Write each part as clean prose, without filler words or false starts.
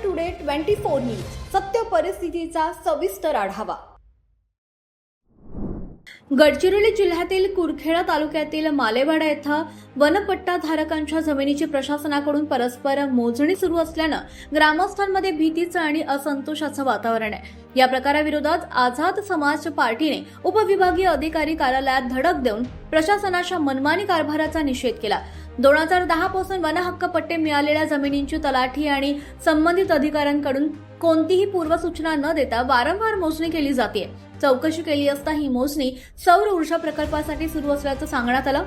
Today 24 news सत्य परिस्थितीचा सविस्तर आढावा। गडचिरोली जिल्ह्यातील कुरखेडा तालुक्यातील मालेवाडा येथे वनपट्टाधारकांच्या जमिनीची प्रशासनाकडून परस्पर मोजणी सुरू असल्याने ग्रामस्थांमध्ये भीतीचे आणि असंतोषाचे वातावरण आहे। या प्रकाराविरोधात आझाद समाज पार्टीने उपविभागीय अधिकारी कार्यालयात धडक देऊन प्रशासनाच्या मनमानी कारभाराचा निषेध केला। 2010 पासून वन हक्क पट्टे मिळालेल्या जमिनींची तलाठी आणि संबंधित अधिकाऱ्यांकडून कोणतीही पूर्वसूचना न देता वारंवार मोजणी केली जाते। चौकशी केली असता ही मोजणी सौर ऊर्जा प्रकल्पासाठी सुरू असल्याचं सांगण्यात आलं।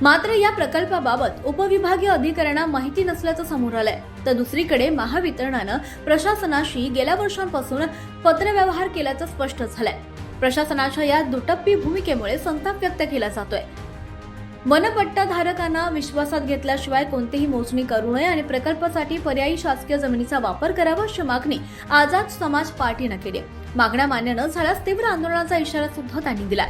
मात्र या प्रकल्पाबाबत उपविभागीय अधिकाऱ्यांना माहिती नसल्याचं समोर आलंय। तर दुसरीकडे महावितरणानं प्रशासनाशी गेल्या वर्षांपासून पत्रव्यवहार केल्याचं स्पष्ट झालंय। प्रशासनाच्या या दुटप्पी भूमिकेमुळे संताप व्यक्त केला जातोय। वनपट्टाधारकांना विश्वासात घेतल्याशिवाय कोणतीही मोजणी करू नये आणि प्रकल्पासाठी पर्यायी शासकीय जमिनीचा वापर करावा अशी मागणी आझाद समाज पार्टीने केली। मागण्या मान्य न झाल्यास तीव्र आंदोलनाचा इशारा सुद्धा त्यांनी दिला।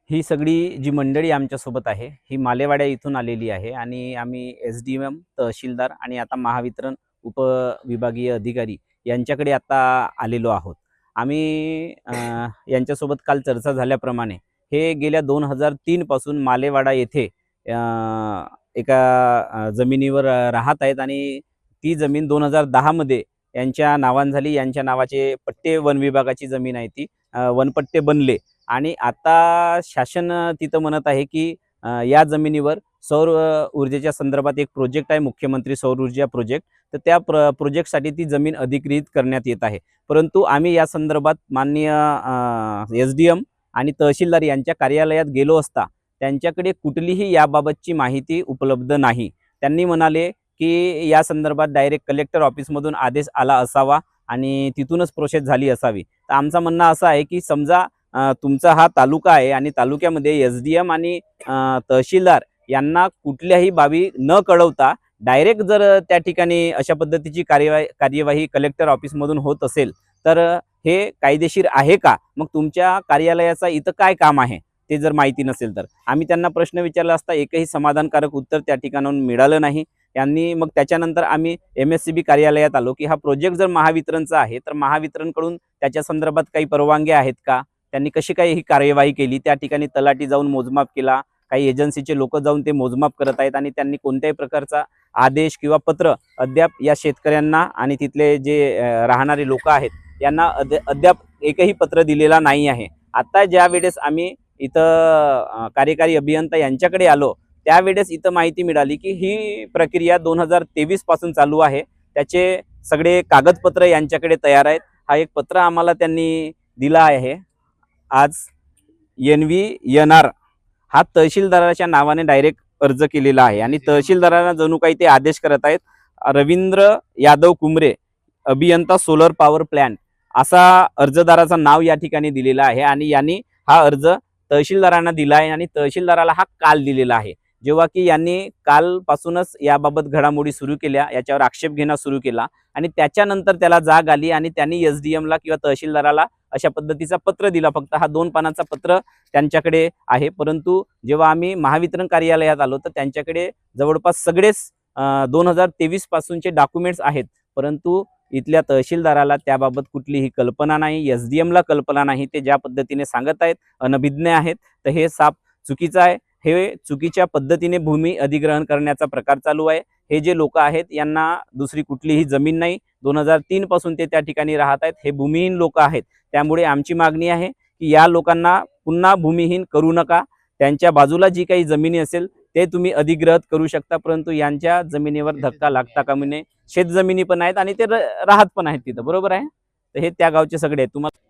ही सगळी जी मंडळी आमच्या सोबत आहे ही मालेवाड्या इथून आलेली आहे आणि आम्ही एसडीएम तहसीलदार आणि आता महावितरण उपविभागीय अधिकारी यांच्याकडे आता आलेलो आहोत। आम्ही यांच्यासोबत काल चर्चा झाल्याप्रमाणे हे गेल्या 2003 पासून मालेवाडा येथे एका जमिनीवर राहत आहेत आणि ती जमीन 2010 मध्ये यांच्या नावान झाली। यांच्या नावाचे पट्टे वन विभागाची जमीन आहे, ती वनपट्टे बनले आणि आता शासन तिथं म्हणत आहे की या जमिनीवर सौर ऊर्जेच्या संदर्भात एक प्रोजेक्ट आहे, मुख्यमंत्री सौर ऊर्जा प्रोजेक्ट, तर त्या प्रोजेक्टसाठी ती जमीन अधिकृत करण्यात येत आहे। परंतु आम्ही या संदर्भात माननीय एसडीएम आणि तहसीलदार यांच्या कार्यालयात गेलो असता त्यांच्याकडे कुठलीही याबाबतची माहिती उपलब्ध नाही। त्यांनी म्हणाले की या संदर्भात डायरेक्ट कलेक्टर ऑफिसमधून आदेश आला असावा आणि तिथूनच प्रोसेस झाली असावी। तर आमचं म्हणणं असं आहे की समजा तुमचा हा तालुका आहे आणि तालुक्यामध्ये एसडीएम आणि तहसीलदार यांना कुठल्याही बाबी न कळवता डायरेक्ट जर त्या ठिकाणी अशा पद्धतीची कार्यवाही कलेक्टर ऑफिसमधून होत असेल तर हे कायदेशीर आहे का? मग तुमच्या कार्यालयाचा इथं काय काम आहे ते जर माहिती नसेल तर? आम्ही त्यांना प्रश्न विचारला असता एकही समाधानकारक उत्तर त्या ठिकाणाहून मिळालं नाही। यांनी मग त्याच्यानंतर आम्ही MSCB कार्यालयात आलो की हा प्रोजेक्ट जर महावितरणचा आहे तर महावितरणकडून त्याच्या संदर्भात काही परवानगी आहेत का? त्यांनी कशी काही ही कार्यवाही केली? त्या ठिकाणी तलाठी जाऊन मोजमाप केला, काही एजन्सीचे लोक जाऊन ते मोजमाप करत आहेत आणि त्यांनी कोणत्याही प्रकारचा आदेश किंवा पत्र अद्याप या शेतकऱ्यांना आणि तिथले जे राहणारे लोक आहेत यांना अद्याप एकही पत्र दिलेला नाही आहे। आता ज्या वेळेस आम्ही इथं कार्यकारी अभियंता यांच्याकडे आलो त्यावेळेस इथं माहिती मिळाली की ही प्रक्रिया 2023 पासून चालू आहे, त्याचे सगळे कागदपत्र यांच्याकडे तयार आहेत। हा एक पत्र आम्हाला त्यांनी दिला आहे आज। NVNR हा तहसीलदाराच्या नावाने डायरेक्ट अर्ज केलेला आहे आणि तहसीलदारांना जणू काही ते आदेश करत आहेत। रवींद्र यादव कुमरे, अभियंता सोलर पॉवर प्लांट असा अर्जदाराचं नाव या ठिकाणी दिलेलं आहे आणि यांनी हा अर्ज तहसीलदारांना दिला आहे आणि तहसीलदाराला हा काल दिलेला आहे। जेव्हा की यांनी कालपासूनच याबाबत घडामोडी सुरू केल्या, याच्यावर आक्षेप घेणं सुरू केला आणि त्याच्यानंतर त्याला जाग आली आणि त्यांनी एसडीएमला किंवा तहसीलदाराला अशा पद्धतीचा पत्र दिला। फक्त हा 2 पानाचा पत्र त्यांच्याकडे आहे। परंतु जेव्हा आम्ही महावितरण कार्यालयात आलो तर त्यांच्याकडे जवळपास सगळेच 2023 पासूनचे डॉक्युमेंट्स आहेत, परंतु इथल्या तहसीलदाराला त्याबाबत कुठलीही कल्पना नाही, एसडीएमला कल्पना नाही। ते ज्या पद्धतीने सांगत आहेत अनभिज्ञ आहेत, तर हे साफ चुकीचं आहे। हे चुकीच्या पद्धतीने भूमी अधिग्रहण करण्याचा प्रकार चालू आहे। हे जे लोक आहेत यांना दुसरी कुठलीही जमीन नाही, 2003 पासून ते त्या ठिकाणी राहत आहेत, हे भूमिहीन लोक आहेत। त्यामुळे आमची मागणी आहे की या लोकांना पुन्हा भूमिहीन करू नका। त्यांच्या बाजूला जी काही जमिनी असेल ते तुम्ही अधिग्रहित करू शकता, परंतु यांच्या जमिनीवर धक्का लागता कामा नये। शेत जमिनी पण आहेत आणि ते राहत पण आहेत तिथं, बरोबर आहे। तर हे त्या गावचे सगळे आहेत। तुम्हाला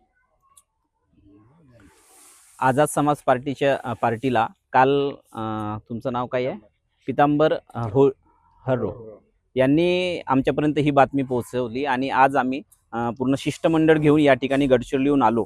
आझाद समाज पार्टीला काल तुमचं नाव काय आहे? पितांबर हर्रो यांनी आमच्यापर्यंत ही बातमी पोहोचवली आणि आज आम्ही पूर्ण शिष्टमंडळ घेऊन या ठिकाणी गडचिरोलीहून आलो।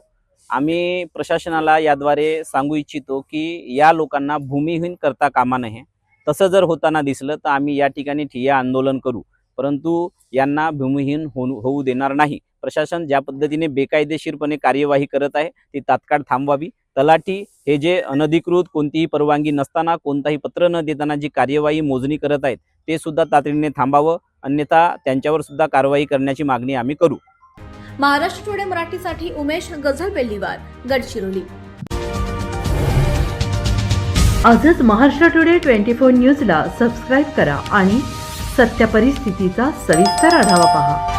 आम्ही प्रशासनाला याद्वारे सांगू इच्छितो की या लोकांना भूमिहीन करता कामा नये। तसं जर होताना दिसलं तर आम्ही या ठिकाणी ठिय्या आंदोलन करू, परंतु यांना भूमिहीन होऊ देणार नाही। प्रशासन ज्या पद्धतीने बेकायदेशीरपणे कार्यवाही करत आहे ती तात्काळ थांबवावी। तलाठी हे जे अनधिकृत कोणतीही परवानगी नसताना कोणताही पत्र न देताना जी कार्यवाही मोजणी करत आहेत ते सुद्धा तातडीने थांबावं, अन्यथा त्यांच्यावर सुद्धा कारवाई करण्याची मागणी आम्ही करू. महाराष्ट्र टुडे मराठीसाठी उमेश गझलपेल्लीवार, गडचिरोली. आजच महाराष्ट्र टुडे 24 न्यूजला सबस्क्राईब करा आणि सत्य परिस्थितीचा सविस्तर आढावा पहा.